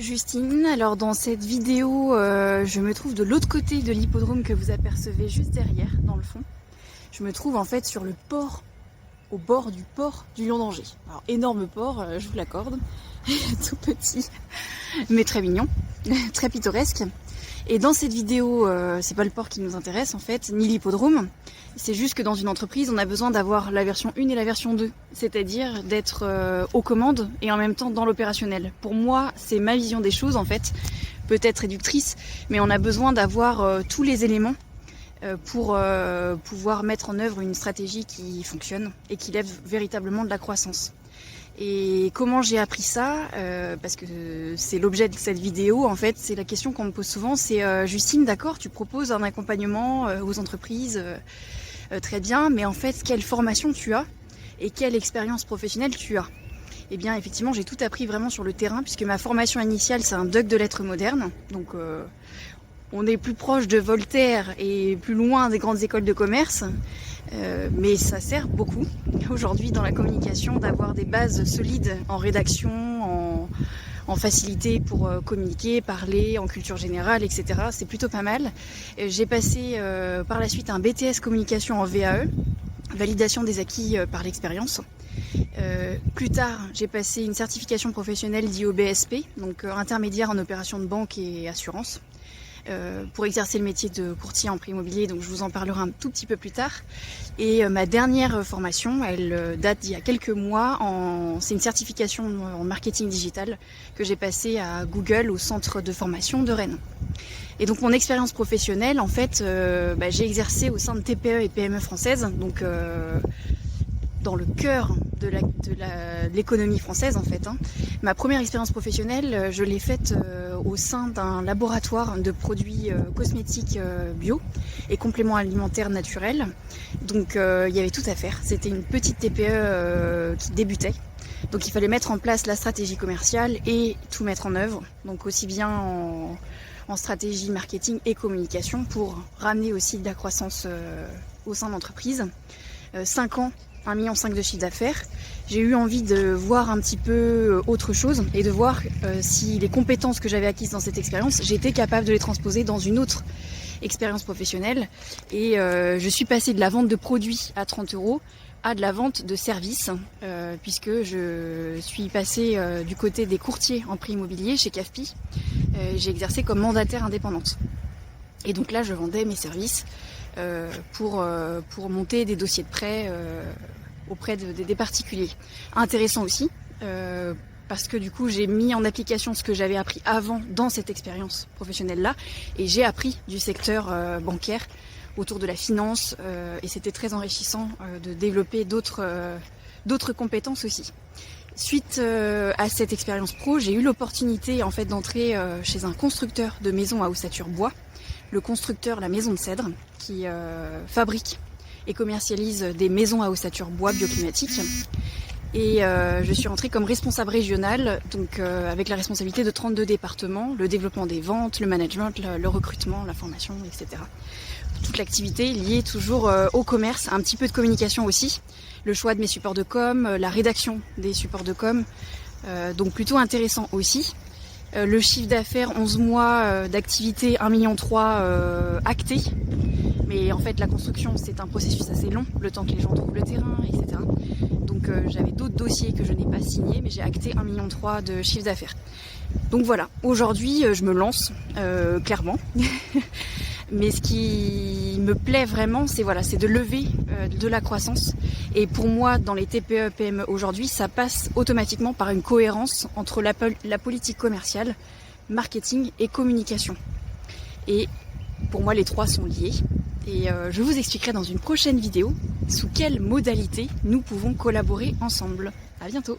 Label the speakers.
Speaker 1: Justine, alors dans cette vidéo, je me trouve de l'autre côté de l'hippodrome que vous apercevez juste derrière, dans le fond. Je me trouve en fait sur le port, au bord du port du Lion d'Angers. Alors énorme port, je vous l'accorde, tout petit, mais très mignon, très pittoresque. Et dans cette vidéo, c'est pas le port qui nous intéresse en fait, ni l'hippodrome. C'est juste que dans une entreprise, on a besoin d'avoir la version 1 et la version 2. C'est-à-dire d'être aux commandes et en même temps dans l'opérationnel. Pour moi, c'est ma vision des choses en fait, peut-être réductrice, mais on a besoin d'avoir tous les éléments pour pouvoir mettre en œuvre une stratégie qui fonctionne et qui lève véritablement de la croissance. Et comment j'ai appris ça, parce que c'est l'objet de cette vidéo, en fait, c'est la question qu'on me pose souvent, c'est Justine, d'accord, tu proposes un accompagnement aux entreprises, très bien, mais en fait, quelle formation tu as et quelle expérience professionnelle tu as? Eh bien, effectivement, j'ai tout appris vraiment sur le terrain, puisque ma formation initiale, c'est un doc de lettres modernes, donc on est plus proche de Voltaire et plus loin des grandes écoles de commerce. Mais ça sert beaucoup aujourd'hui dans la communication d'avoir des bases solides en rédaction, en facilité pour communiquer, parler, en culture générale, etc. C'est plutôt pas mal. J'ai passé par la suite un BTS communication en VAE, validation des acquis par l'expérience. Plus tard, j'ai passé une certification professionnelle d'IOBSP, donc intermédiaire en opération de banque et assurance. Pour exercer le métier de courtier en prix immobilier, donc je vous en parlerai un tout petit peu plus tard. Et ma dernière formation, elle date d'il y a quelques mois, c'est une certification en marketing digital que j'ai passée à Google au centre de formation de Rennes. Et donc mon expérience professionnelle, en fait, j'ai exercé au sein de TPE et PME françaises, donc dans le cœur de l'économie française en fait. Ma première expérience professionnelle, je l'ai faite au sein d'un laboratoire de produits cosmétiques bio et compléments alimentaires naturels. Donc il y avait tout à faire. C'était une petite TPE qui débutait. Donc il fallait mettre en place la stratégie commerciale et tout mettre en œuvre. Donc aussi bien en stratégie marketing et communication pour ramener aussi de la croissance au sein de l'entreprise. 5 ans, 1,5 million de chiffre d'affaires. J'ai eu envie de voir un petit peu autre chose et de voir si les compétences que j'avais acquises dans cette expérience, j'étais capable de les transposer dans une autre expérience professionnelle. Et je suis passée de la vente de produits à 30 € à de la vente de services, puisque je suis passée du côté des courtiers en prix immobilier chez CAFPI. J'ai exercé comme mandataire indépendante. Et donc là, je vendais mes services pour monter des dossiers de prêt auprès des particuliers. Intéressant aussi, parce que du coup j'ai mis en application ce que j'avais appris avant dans cette expérience professionnelle-là, et j'ai appris du secteur bancaire autour de la finance, et c'était très enrichissant de développer d'autres compétences aussi. Suite à cette expérience pro, j'ai eu l'opportunité en fait d'entrer chez un constructeur de maisons à ossature bois, le constructeur La Maison de Cèdre, qui fabrique et commercialise des maisons à ossature bois bioclimatiques. Et je suis rentrée comme responsable régionale, donc avec la responsabilité de 32 départements, le développement des ventes, le management, le recrutement, la formation, etc. Toute l'activité liée toujours au commerce, un petit peu de communication aussi, le choix de mes supports de com, la rédaction des supports de com, donc plutôt intéressant aussi. Le chiffre d'affaires, 11 mois d'activité, 1,3 million acté. Mais en fait, la construction, c'est un processus assez long, le temps que les gens trouvent le terrain, etc. Donc j'avais d'autres dossiers que je n'ai pas signés, mais j'ai acté 1,3 million de chiffre d'affaires. Donc voilà, aujourd'hui, je me lance, clairement. Mais ce qui me plaît vraiment, c'est de lever de la croissance. Et pour moi, dans les TPE, PME aujourd'hui, ça passe automatiquement par une cohérence entre la politique commerciale, marketing et communication. Et pour moi, les trois sont liés. Et je vous expliquerai dans une prochaine vidéo sous quelles modalités nous pouvons collaborer ensemble. À bientôt!